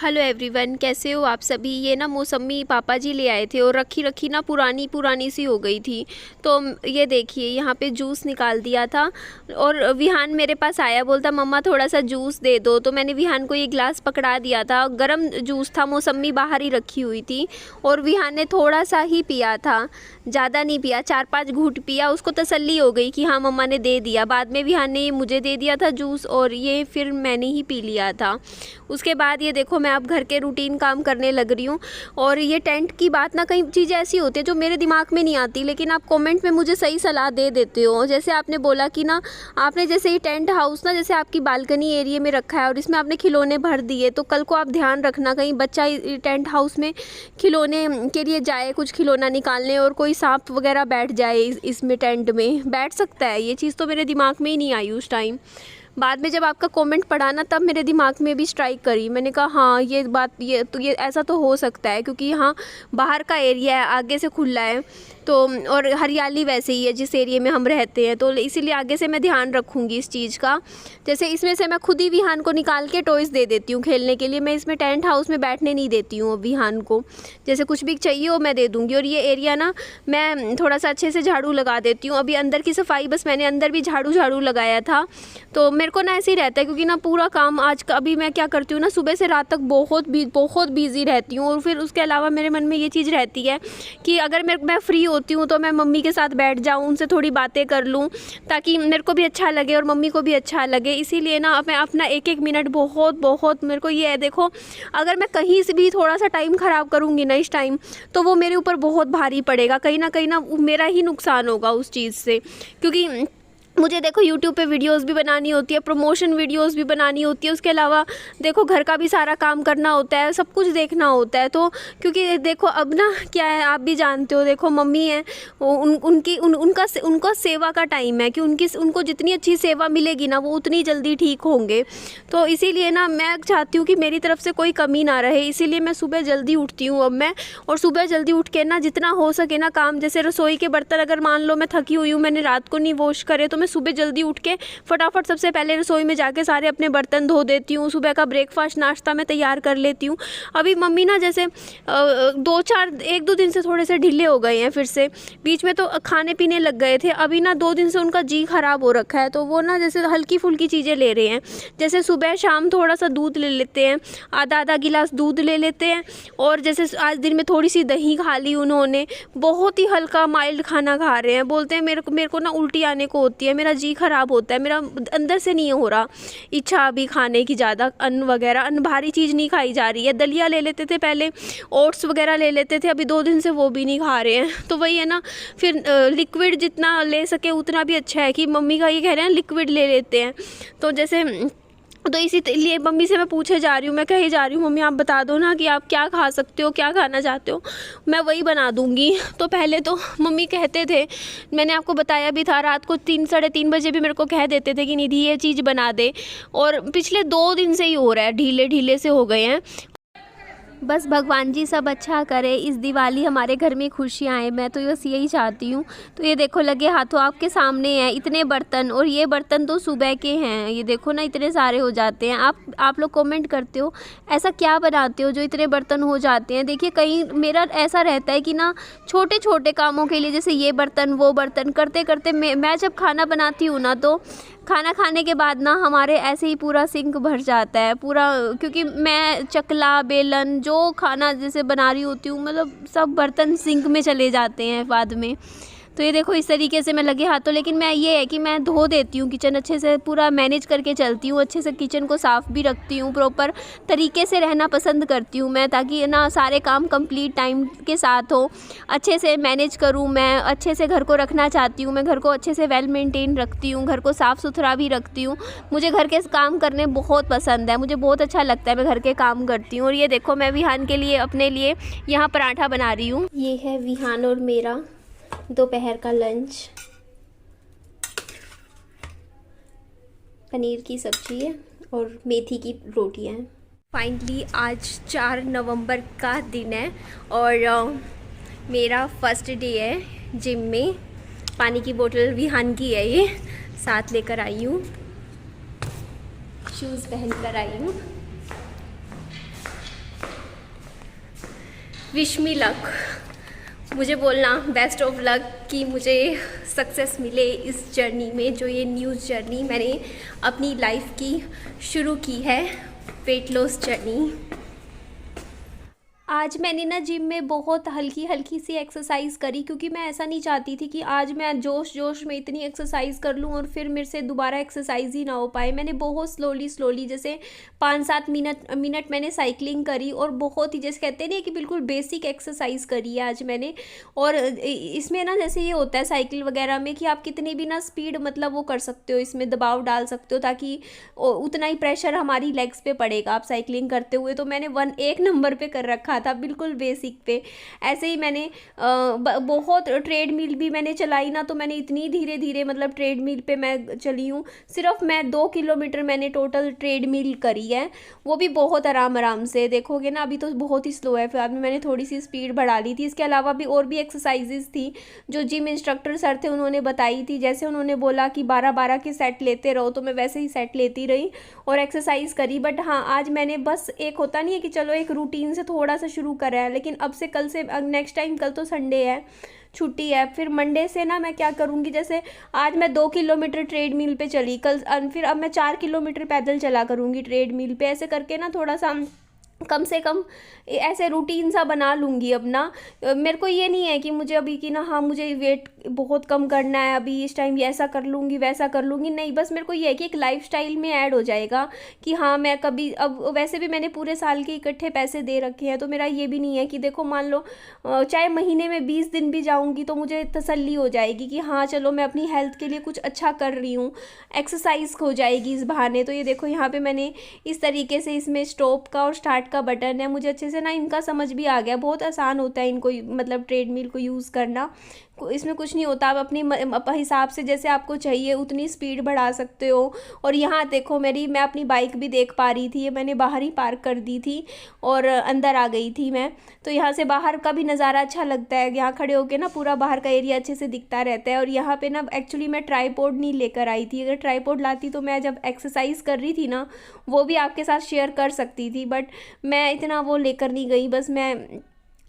Hello everyone, कैसे हो आप सभी। ये ना मौसमी पापा जी ले आए थे और रखी रखी ना पुरानी पुरानी सी हो गई थी। तो ये देखिए यहाँ पे जूस निकाल दिया था और विहान मेरे पास आया, बोलता मम्मा थोड़ा सा जूस दे दो। तो मैंने विहान को ये ग्लास पकड़ा दिया था, गरम जूस था, मौसमी बाहर ही रखी हुई थी और विहान ने थोड़ा सा ही पिया था, ज़्यादा नहीं पिया, 4-5 घूंट पिया। उसको तसल्ली हो गई कि हाँ मम्मा ने दे दिया। बाद में विहान ने ये मुझे दे दिया था जूस और ये फिर मैंने ही पी लिया था। उसके बाद ये देखो मैं अब घर के रूटीन काम करने लग रही हूँ। और ये टेंट की बात ना, कई चीज़ें ऐसी होती है जो मेरे दिमाग में नहीं आती, लेकिन आप कमेंट में मुझे सही सलाह दे देते हो। जैसे आपने बोला कि ना, आपने जैसे ये टेंट हाउस ना जैसे आपकी बालकनी एरिया में रखा है और इसमें आपने खिलौने भर दिए, तो कल को आप ध्यान रखना कहीं बच्चा टेंट हाउस में खिलौने के लिए जाए, कुछ खिलौना निकालने और कोई सांप वगैरह बैठ जाए इसमें, टेंट में बैठ सकता है। ये चीज़ तो मेरे दिमाग में ही नहीं आई उस टाइम। बाद में जब आपका कमेंट पढ़ा ना, तब मेरे दिमाग में भी स्ट्राइक करी। मैंने कहा हाँ ये बात, ये ऐसा तो हो सकता है, क्योंकि यहाँ बाहर का एरिया है, आगे से खुला है तो, और हरियाली वैसे ही है जिस एरिया में हम रहते हैं, तो इसीलिए आगे से मैं ध्यान रखूँगी इस चीज़ का। जैसे इसमें से मैं खुद ही विहान को निकाल के टॉयज़ दे देती हूँ खेलने के लिए। मैं इसमें टेंट हाउस में बैठने नहीं देती हूँ विहान को। जैसे कुछ भी चाहिए वो मैं दे दूँगी। और ये एरिया ना मैं थोड़ा सा अच्छे से झाड़ू लगा देती हूँ। अभी अंदर की सफाई, बस मैंने अंदर भी झाड़ू लगाया था। तो मेरे को ना ऐसे ही रहता है, क्योंकि ना पूरा काम आज का, अभी मैं क्या करती हूँ ना, सुबह से रात तक बहुत बिज़ी रहती हूँ। और फिर उसके अलावा मेरे मन में ये चीज़ रहती है कि अगर मैं फ्री होती हूँ तो मैं मम्मी के साथ बैठ जाऊँ, उनसे थोड़ी बातें कर लूँ, ताकि मेरे को भी अच्छा लगे और मम्मी को भी अच्छा लगे। इसीलिए ना मैं अपना एक एक मिनट बहुत मेरे को ये है, देखो अगर मैं कहीं से भी थोड़ा सा टाइम ख़राब करूँगी ना इस टाइम, तो वो मेरे ऊपर बहुत भारी पड़ेगा। कहीं ना मेरा ही नुकसान होगा उस चीज़ से। क्योंकि मुझे देखो यूट्यूब पे वीडियोस भी बनानी होती है, प्रमोशन वीडियोस भी बनानी होती है, उसके अलावा देखो घर का भी सारा काम करना होता है, सब कुछ देखना होता है। तो क्योंकि देखो अब ना क्या है, आप भी जानते हो, देखो मम्मी है, उनका सेवा का टाइम है कि उनको जितनी अच्छी सेवा मिलेगी ना, वो उतनी जल्दी ठीक होंगे। तो इसीलिए ना मैं चाहती हूँ कि मेरी तरफ से कोई कमी ना रहे, इसीलिए मैं सुबह जल्दी उठती हूँ अब मैं। और सुबह जल्दी उठ के ना जितना हो सके ना काम, जैसे रसोई के बर्तन अगर मान लो मैं थकी हुई हूँ, मैंने रात को नहीं वॉश करे, तो मैं सुबह जल्दी उठ के फटाफट सबसे पहले रसोई में जाके सारे अपने बर्तन धो देती हूँ। सुबह का ब्रेकफास्ट नाश्ता मैं तैयार कर लेती हूँ। अभी मम्मी ना जैसे 1-2 दिन से थोड़े से ढीले हो गए हैं, फिर से बीच में तो खाने पीने लग गए थे। अभी ना 2 दिन से उनका जी खराब हो रखा है, तो वो ना जैसे हल्की फुल्की चीज़ें ले रहे हैं। जैसे सुबह शाम थोड़ा सा दूध ले लेते हैं, आधा गिलास दूध ले लेते हैं। और जैसे आज दिन में थोड़ी सी दही खा ली उन्होंने, बहुत ही हल्का माइल्ड खाना खा रहे हैं। बोलते हैं मेरे को ना उल्टी आने को होती है, मेरा जी खराब होता है, मेरा अंदर से नहीं हो रहा इच्छा अभी खाने की, ज़्यादा अन्न वगैरह, अन्न भारी चीज़ नहीं खाई जा रही है। दलिया ले लेते थे पहले, ओट्स वगैरह ले लेते थे, अभी 2 दिन से वो भी नहीं खा रहे हैं। तो वही है ना, फिर लिक्विड जितना ले सके उतना भी अच्छा है, कि मम्मी का ये कह रहे हैं लिक्विड ले लेते हैं। तो जैसे तो इसीलिए मम्मी से मैं पूछे जा रही हूँ, मैं कही जा रही हूँ मम्मी आप बता दो ना कि आप क्या खा सकते हो, क्या खाना चाहते हो, मैं वही बना दूँगी। तो पहले तो मम्मी कहते थे, मैंने आपको बताया भी था, रात को 3-3:30 बजे भी मेरे को कह देते थे कि निधि ये चीज़ बना दे। और पिछले 2 दिन से ही हो रहा है, ढीले से हो गए हैं। बस भगवान जी सब अच्छा करे, इस दिवाली हमारे घर में खुशियाँ आए, मैं तो बस यही चाहती हूँ। तो ये देखो लगे हाथों आपके सामने हैं इतने बर्तन, और ये बर्तन तो सुबह के हैं, ये देखो ना इतने सारे हो जाते हैं। आप लोग कमेंट करते हो ऐसा क्या बनाते हो जो इतने बर्तन हो जाते हैं। देखिए कहीं मेरा ऐसा रहता है कि ना छोटे छोटे कामों के लिए, जैसे ये बर्तन वो बर्तन करते करते मैं जब खाना बनाती हूँ ना, तो खाना खाने के बाद ना हमारे ऐसे ही पूरा सिंक भर जाता है पूरा, क्योंकि मैं चकला बेलन जो खाना जैसे बना रही होती हूँ, मतलब सब बर्तन सिंक में चले जाते हैं बाद में। तो ये देखो इस तरीके से मैं लगे हाथों, लेकिन मैं ये है कि मैं धो देती हूँ किचन, अच्छे से पूरा मैनेज करके चलती हूँ, अच्छे से किचन को साफ़ भी रखती हूँ, प्रॉपर तरीके से रहना पसंद करती हूँ मैं, ताकि ना सारे काम कंप्लीट टाइम के साथ हो, अच्छे से मैनेज करूँ। मैं अच्छे से घर को रखना चाहती हूँ, मैं घर को अच्छे से वेल मेंटेन रखती हूँ, घर को साफ़ सुथरा भी रखती हूँ। मुझे घर के काम करने बहुत पसंद है, मुझे बहुत अच्छा लगता है, मैं घर के काम करती हूँ। और ये देखो मैं विहान के लिए, अपने लिए यहाँ पराठा बना रही हूँ। ये है विहान और मेरा दोपहर का लंच, पनीर की सब्जी है और मेथी की रोटियां हैं। फाइनली आज 4 नवंबर का दिन है और मेरा फर्स्ट डे है जिम में। पानी की बोतल विहान की है, ये साथ लेकर आई हूँ, शूज़ पहन कर आई हूँ। Wish me luck. मुझे बोलना बेस्ट ऑफ लक कि मुझे सक्सेस मिले इस जर्नी में, जो ये न्यूज़ जर्नी मैंने अपनी लाइफ की शुरू की है, वेट लॉस जर्नी। आज मैंने ना जिम में बहुत हल्की हल्की सी एक्सरसाइज करी, क्योंकि मैं ऐसा नहीं चाहती थी कि आज मैं जोश जोश में इतनी एक्सरसाइज कर लूँ और फिर मेरे से दोबारा एक्सरसाइज ही ना हो पाए। मैंने बहुत स्लोली जैसे 5-7 मिनट मैंने साइकिलिंग करी, और बहुत ही जैसे कहते नहीं कि बिल्कुल बेसिक एक्सरसाइज करी है आज मैंने। और इसमें ना जैसे ये होता है साइकिल वगैरह में कि आप कितनी भी ना स्पीड मतलब वो कर सकते हो, इसमें दबाव डाल सकते हो ताकि उतना ही प्रेशर हमारी लेग्स पे पड़ेगा आप साइकिलिंग करते हुए। तो मैंने 1 नंबर पे कर रखा था, बिल्कुल बेसिक पे। ऐसे ही मैंने बहुत ट्रेडमिल भी मैंने चलाई ना, तो मैंने इतनी धीरे धीरे मतलब ट्रेडमिल पे मैं चली हूँ। सिर्फ मैं 2 किलोमीटर मैंने टोटल ट्रेडमिल करी है, वो भी बहुत आराम से। देखोगे ना अभी तो बहुत ही स्लो है, फिर बाद में मैंने थोड़ी सी स्पीड बढ़ा ली थी। इसके अलावा भी और भी एक्सरसाइजेज थी जो जिम इंस्ट्रक्टर सर थे उन्होंने बताई थी। जैसे उन्होंने बोला कि 12-12 के सेट लेते रहो, तो मैं वैसे ही सेट लेती रही और एक्सरसाइज करी। बट हाँ, आज मैंने बस एक होता नहीं है कि चलो एक रूटीन से थोड़ा सा शुरू करा है, लेकिन अब से कल से नेक्स्ट टाइम, कल तो संडे है, छुट्टी है, फिर मंडे से ना मैं क्या करूँगी, जैसे आज मैं 2 किलोमीटर ट्रेडमिल पे चली, कल फिर अब मैं 4 किलोमीटर पैदल चला करूँगी ट्रेडमिल पे। ऐसे करके ना थोड़ा सा कम से कम ऐसे रूटीन सा बना लूँगी अपना। मेरे को ये नहीं है कि मुझे अभी कि ना हाँ मुझे वेट बहुत कम करना है, अभी इस टाइम ऐसा कर लूँगी वैसा कर लूँगी, नहीं। बस मेरे को ये है कि एक लाइफस्टाइल में ऐड हो जाएगा कि हाँ मैं कभी, अब वैसे भी मैंने पूरे साल के इकट्ठे पैसे दे रखे हैं, तो मेरा ये भी नहीं है कि देखो मान लो चाहे महीने में 20 दिन भी जाऊँगी तो मुझे तसल्ली हो जाएगी कि हाँ चलो मैं अपनी हेल्थ के लिए कुछ अच्छा कर रही हूँ, एक्सरसाइज हो जाएगी इस बहाने। तो ये देखो यहाँ पे मैंने इस तरीके से इसमें स्टॉप का और स्टार्ट का बटन है, मुझे अच्छे से ना इनका समझ भी आ गया। बहुत आसान होता है इनको मतलब ट्रेडमिल को यूज़ करना, इसमें कुछ नहीं होता। आप अपनी हिसाब से जैसे आपको चाहिए उतनी स्पीड बढ़ा सकते हो। और यहाँ देखो मैं अपनी बाइक भी देख पा रही थी, ये मैंने बाहर ही पार्क कर दी थी और अंदर आ गई थी मैं। तो यहाँ से बाहर का भी नज़ारा अच्छा लगता है, यहाँ खड़े होके ना पूरा बाहर का एरिया अच्छे से दिखता रहता है। और यहाँ पे ना एक्चुअली मैं ट्राईपॉड नहीं लेकर आई थी, अगर ट्राईपॉड लाती तो मैं जब एक्सरसाइज कर रही थी ना वो भी आपके साथ शेयर कर सकती थी, बट मैं इतना वो लेकर नहीं गई। बस मैं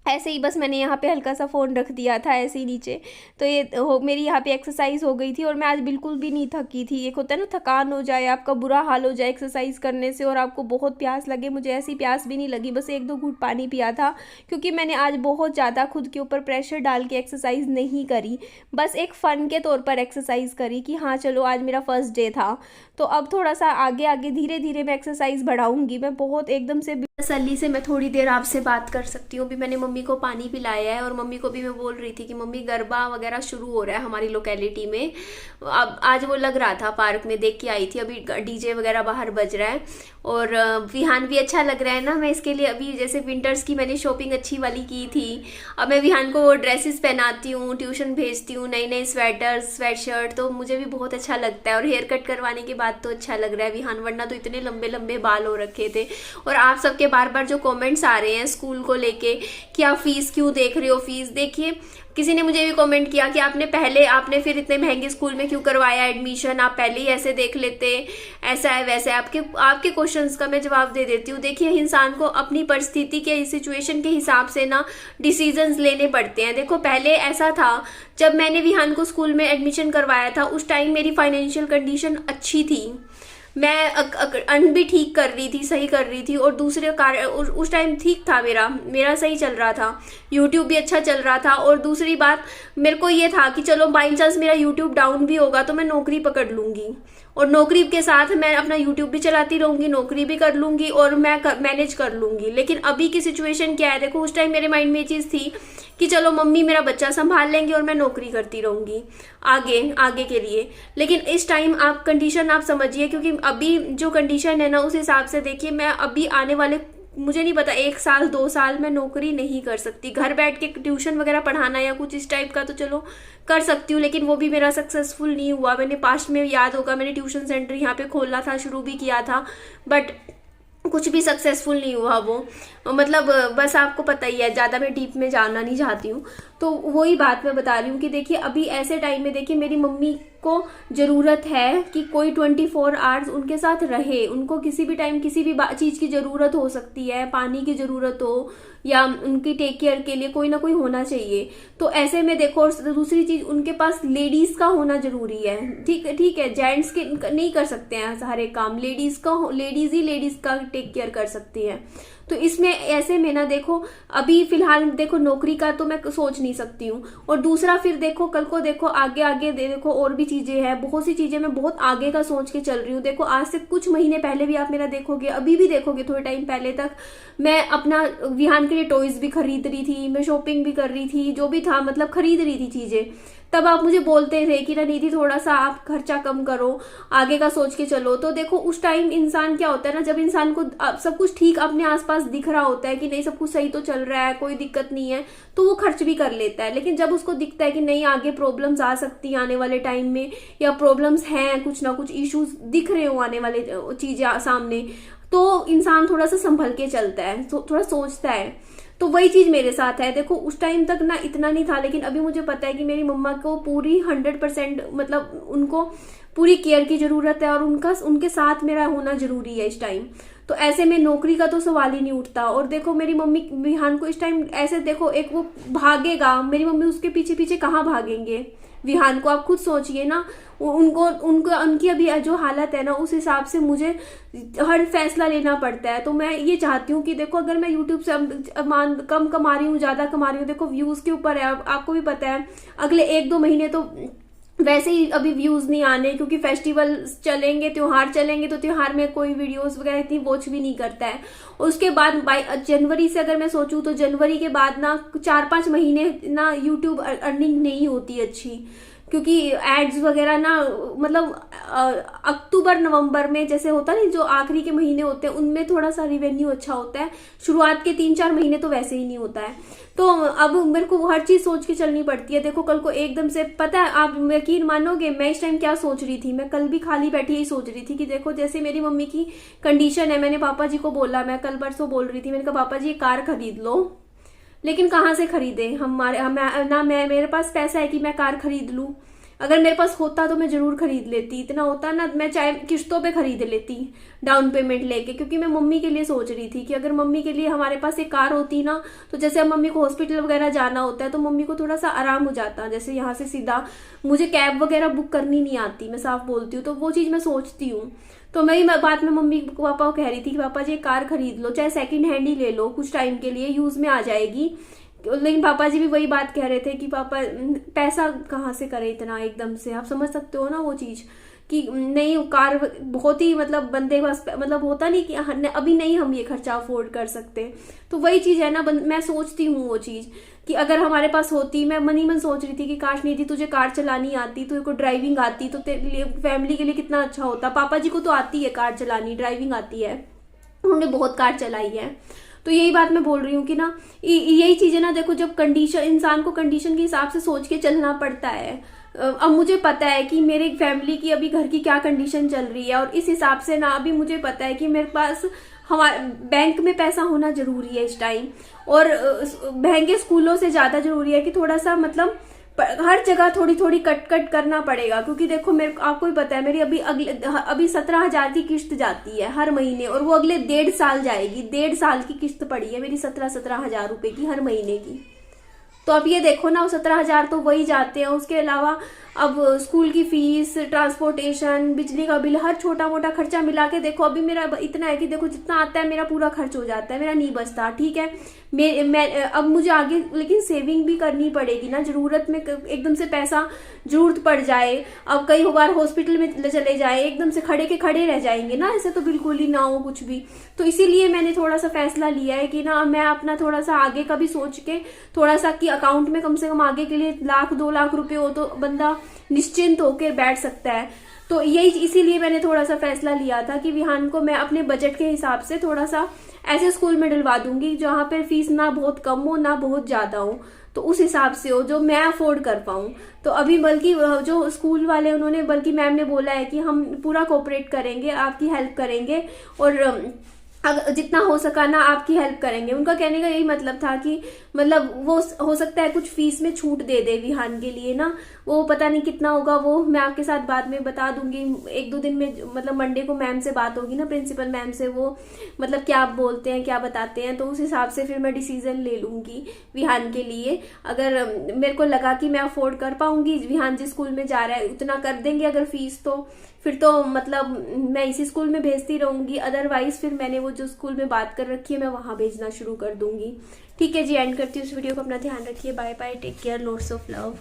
ऐसे ही बस मैंने यहाँ पे हल्का सा फ़ोन रख दिया था ऐसे ही नीचे, तो ये मेरी यहाँ पे एक्सरसाइज हो गई थी। और मैं आज बिल्कुल भी नहीं थकी थी। एक होता है ना थकान हो जाए, आपका बुरा हाल हो जाए एक्सरसाइज करने से और आपको बहुत प्यास लगे, मुझे ऐसी प्यास भी नहीं लगी, बस 1-2 घूंट पानी पिया था, क्योंकि मैंने आज बहुत ज़्यादा खुद के ऊपर प्रेशर डाल के एक्सरसाइज नहीं करी, बस एक फ़न के तौर पर एक्सरसाइज करी कि हाँ चलो आज मेरा फर्स्ट डे था। तो अब थोड़ा सा आगे आगे धीरे धीरे मैं एक्सरसाइज बढ़ाऊँगी। मैं बहुत एकदम से तसल्ली से मैं थोड़ी देर आपसे बात कर सकती हूँ। अभी मैंने मम्मी को पानी पिलाया है और मम्मी को भी मैं बोल रही थी कि मम्मी गरबा वगैरह शुरू हो रहा है हमारी लोकेलिटी में। अब आज वो लग रहा था, पार्क में देख के आई थी, अभी डीजे वगैरह बाहर बज रहा है और विहान भी अच्छा लग रहा है ना। मैं इसके लिए अभी जैसे विंटर्स की मैंने शॉपिंग अच्छी वाली की थी, अब मैं विहान को ड्रेसेस पहनाती हूँ, ट्यूशन भेजती हूँ, नई नई स्वेटर्स स्वेट शर्ट, तो मुझे भी बहुत अच्छा लगता है। और हेयर कट करवाने के बाद तो अच्छा लग रहा है विहान, वरना तो इतने लंबे लंबे बाल हो रखे थे। और आप सबके बार बार जो कमेंट्स आ रहे हैं स्कूल को लेके कि आप फीस क्यों देख रहे हो, फीस देखिए, किसी ने मुझे भी कमेंट किया कि आपने फिर इतने महंगे स्कूल में क्यों करवाया एडमिशन, आप पहले ही ऐसे देख लेते, ऐसा है वैसा है। आपके क्वेश्चंस का मैं जवाब दे देती हूँ। देखिए, इंसान को अपनी परिस्थिति के सिचुएशन के हिसाब से ना डिसीजंस लेने पड़ते हैं। देखो पहले ऐसा था, जब मैंने विहान को स्कूल में एडमिशन करवाया था उस टाइम मेरी फाइनेंशियल कंडीशन अच्छी थी, मैं अर्न भी ठीक कर रही थी, सही कर रही थी, और दूसरे कार्य उस टाइम ठीक था, मेरा सही चल रहा था, यूट्यूब भी अच्छा चल रहा था। और दूसरी बात मेरे को ये था कि चलो बाई चांस मेरा यूट्यूब डाउन भी होगा तो मैं नौकरी पकड़ लूँगी, और नौकरी के साथ मैं अपना यूट्यूब भी चलाती रहूँगी, नौकरी भी कर लूँगी और मैं मैनेज कर लूँगी। लेकिन अभी की सिचुएशन क्या है, देखो उस टाइम मेरे माइंड में ये चीज़ थी कि चलो मम्मी मेरा बच्चा संभाल लेंगे और मैं नौकरी करती रहूँगी आगे के लिए। लेकिन इस टाइम आप कंडीशन आप समझिए, क्योंकि अभी जो कंडीशन है ना उस हिसाब से देखिए, मैं अभी आने वाले मुझे नहीं पता 1 साल 2 साल मैं नौकरी नहीं कर सकती। घर बैठ के ट्यूशन वगैरह पढ़ाना या कुछ इस टाइप का तो चलो कर सकती हूँ, लेकिन वो भी मेरा सक्सेसफुल नहीं हुआ। मैंने पास्ट में याद होगा मैंने ट्यूशन सेंटर यहाँ पे खोला था, शुरू भी किया था, बट कुछ भी सक्सेसफुल नहीं हुआ वो, मतलब बस आपको पता ही है, ज़्यादा मैं डीप में जानना नहीं चाहती हूँ। तो वही बात मैं बता रही हूँ कि देखिए अभी ऐसे टाइम में देखिए मेरी मम्मी को ज़रूरत है कि कोई 24 आवर्स उनके साथ रहे। उनको किसी भी टाइम किसी भी चीज़ की ज़रूरत हो सकती है, पानी की ज़रूरत हो या उनकी टेक केयर के लिए कोई ना कोई होना चाहिए। तो ऐसे में देखो, और दूसरी चीज़ उनके पास लेडीज़ का होना ज़रूरी है। ठीक है, जेंट्स के नहीं कर सकते हैं सारे काम, लेडीज़ ही लेडीज़ का टेक केयर कर सकती है। तो इसमें ऐसे में ना देखो, अभी फिलहाल देखो नौकरी का तो मैं सोच नहीं सकती हूँ, और दूसरा फिर देखो कल को देखो आगे देखो और भी चीजें हैं, बहुत सी चीजें मैं बहुत आगे का सोच के चल रही हूँ। देखो आज से कुछ महीने पहले भी आप मेरा देखोगे, अभी भी देखोगे, थोड़े टाइम पहले तक मैं अपना विहान के लिए टॉयज भी खरीद रही थी, मैं शॉपिंग भी कर रही थी, जो भी था मतलब खरीद रही थी चीजें। तब आप मुझे बोलते थे कि ना निधि थोड़ा सा आप खर्चा कम करो, आगे का सोच के चलो। तो देखो उस टाइम इंसान क्या होता है ना, जब इंसान को सब कुछ ठीक अपने आसपास दिख रहा होता है कि नहीं सब कुछ सही तो चल रहा है, कोई दिक्कत नहीं है, तो वो खर्च भी कर लेता है। लेकिन जब उसको दिखता है कि नहीं आगे प्रॉब्लम्स आ सकती हैं आने वाले टाइम में, या प्रॉब्लम्स हैं, कुछ ना कुछ इश्यूज दिख रहे हो आने वाले चीजें सामने, तो इंसान थोड़ा सा संभल के चलता है, थोड़ा सोचता है। तो वही चीज मेरे साथ है। देखो उस टाइम तक ना इतना नहीं था, लेकिन अभी मुझे पता है कि मेरी मम्मा को पूरी 100% मतलब उनको पूरी केयर की जरूरत है, और उनके साथ मेरा होना जरूरी है इस टाइम। तो ऐसे में नौकरी का तो सवाल ही नहीं उठता। और देखो मेरी मम्मी विहान को इस टाइम ऐसे देखो, एक वो भागेगा, मेरी मम्मी उसके पीछे पीछे कहाँ भागेंगे विहान को, आप खुद सोचिए ना। उनको उनकी अभी जो हालत है ना, उस हिसाब से मुझे हर फैसला लेना पड़ता है। तो मैं ये चाहती हूँ कि देखो अगर मैं यूट्यूब से कम कमा रही हूँ, ज्यादा कमा रही हूँ, देखो व्यूज के ऊपर है। आपको भी पता है अगले 1-2 महीने तो वैसे ही अभी व्यूज नहीं आने, क्योंकि फेस्टिवल चलेंगे, त्योहार चलेंगे, तो त्योहार में कोई वीडियोस वगैरह इतनी वॉच भी नहीं करता है। और उसके बाद जनवरी से अगर मैं सोचूं तो जनवरी के बाद ना 4-5 महीने ना यूट्यूब अर्निंग नहीं होती अच्छी, क्योंकि एड्स वगैरह ना मतलब अक्टूबर नवंबर में जैसे होता है, जो आखिरी के महीने होते हैं उनमें थोड़ा सा रिवेन्यू अच्छा होता है, शुरुआत के 3-4 महीने तो वैसे ही नहीं होता है। तो अब मेरे को हर चीज सोच के चलनी पड़ती है। देखो कल को एकदम से, पता है आप यकीन मानोगे मैं इस टाइम क्या सोच रही थी, मैं कल भी खाली बैठी यही सोच रही थी कि देखो जैसे मेरी मम्मी की कंडीशन है, मैंने पापा जी को बोला, मैं कल परसों बोल रही थी, मैंने कहा पापा जी कार खरीद लो, लेकिन कहाँ से खरीदे मेरे पास पैसा है कि मैं कार खरीद लूं। अगर मेरे पास होता तो मैं जरूर खरीद लेती, इतना होता ना मैं चाहे किश्तों पे खरीद लेती डाउन पेमेंट लेके, क्योंकि मैं मम्मी के लिए सोच रही थी कि अगर मम्मी के लिए हमारे पास एक कार होती ना, तो जैसे अब मम्मी को हॉस्पिटल वगैरह जाना होता है तो मम्मी को थोड़ा सा आराम हो जाता। जैसे यहाँ से सीधा मुझे कैब वगैरह बुक करनी नहीं आती, मैं साफ बोलती हूँ, तो वो चीज़ मैं सोचती हूँ। तो मैं बात में मम्मी पापा को कह रही थी कि पापा जी कार खरीद लो, चाहे सेकंड हैंड ही ले लो, कुछ टाइम के लिए यूज में आ जाएगी। लेकिन पापा जी भी वही बात कह रहे थे कि पापा पैसा कहाँ से करे इतना एकदम से, आप समझ सकते हो ना वो चीज कि नहीं कार बहुत ही मतलब बंदे के पास मतलब होता नहीं कि अभी नहीं हम ये खर्चा अफोर्ड कर सकते। तो वही चीज है ना, मैं सोचती हूँ वो चीज कि अगर हमारे पास होती, मैं मन ही मन सोच रही थी कि काश निधि तुझे कार चलानी आती, तुझे को ड्राइविंग आती तो तेरे लिए फैमिली के लिए कितना अच्छा होता। पापा जी को तो आती है कार चलानी, ड्राइविंग आती है, उन्होंने बहुत कार चलाई है। तो यही बात मैं बोल रही हूँ कि ना यही चीजें ना देखो, जब कंडीशन इंसान को कंडीशन के हिसाब से सोच के चलना पड़ता है। अब मुझे पता है कि मेरे फैमिली की अभी घर की क्या कंडीशन चल रही है, और इस हिसाब से ना अभी मुझे पता है कि मेरे पास हमारे बैंक में पैसा होना जरूरी है इस टाइम, और महंगे स्कूलों से ज्यादा जरूरी है कि थोड़ा सा मतलब हर जगह थोड़ी थोड़ी कट करना पड़ेगा। क्योंकि देखो मेरे आपको भी पता है मेरी अभी 17,000 की किस्त जाती है हर महीने, और वो अगले 1.5 साल जाएगी। 1.5 साल की किस्त पड़ी है मेरी 17,000 रुपए की हर महीने की। तो अब ये देखो ना, 17,000 तो वही जाते हैं। उसके अलावा अब स्कूल की फीस, ट्रांसपोर्टेशन, बिजली का बिल, हर छोटा मोटा खर्चा मिला के देखो अभी मेरा इतना है कि देखो जितना आता है मेरा पूरा खर्च हो जाता है, मेरा नहीं बचता। ठीक है, मैं अब मुझे आगे लेकिन सेविंग भी करनी पड़ेगी ना, जरूरत में एकदम से पैसा जरूरत पड़ जाए, अब कई बार हॉस्पिटल में चले जाए, एकदम से खड़े के खड़े रह जाएंगे ना, ऐसे तो बिल्कुल ही ना हो कुछ भी। तो इसीलिए मैंने थोड़ा सा फैसला लिया है कि ना मैं अपना थोड़ा सा आगे का भी सोच के थोड़ा सा कि अकाउंट में कम से कम आगे के लिए 1-2 लाख रुपए हो तो बंदा निश्चिंत होकर बैठ सकता है। तो यही इसीलिए मैंने थोड़ा सा फैसला लिया था कि विहान को मैं अपने बजट के हिसाब से थोड़ा सा ऐसे स्कूल में डलवा दूंगी जहां पर फीस ना बहुत कम हो ना बहुत ज्यादा हो, तो उस हिसाब से हो जो मैं अफोर्ड कर पाऊं। तो अभी बल्कि जो स्कूल वाले उन्होंने बल्कि मैम ने बोला है कि हम पूरा कोऑपरेट करेंगे, आपकी हेल्प करेंगे, और अगर जितना हो सका ना आपकी हेल्प करेंगे। उनका कहने का यही मतलब था कि मतलब वो हो सकता है कुछ फीस में छूट दे दे विहान के लिए ना, वो पता नहीं कितना होगा, वो मैं आपके साथ बाद में बता दूंगी। 1-2 दिन में मतलब मंडे को मैम से बात होगी ना, प्रिंसिपल मैम से, वो मतलब क्या बोलते हैं क्या बताते हैं, तो उस हिसाब से फिर मैं डिसीजन ले लूंगी विहान के लिए। अगर मेरे को लगा कि मैं अफोर्ड कर पाऊंगी, विहान जिस स्कूल में जा रहा है उतना कर देंगे अगर फीस, तो फिर तो मतलब मैं इसी स्कूल में भेजती रहूंगी। अदरवाइज फिर मैंने वो जो स्कूल में बात कर रखी है मैं वहां भेजना शुरू कर दूंगी। ठीक है जी, एंड करती हूँ इस वीडियो को। अपना ध्यान रखिए, bye bye, take care, lots of love.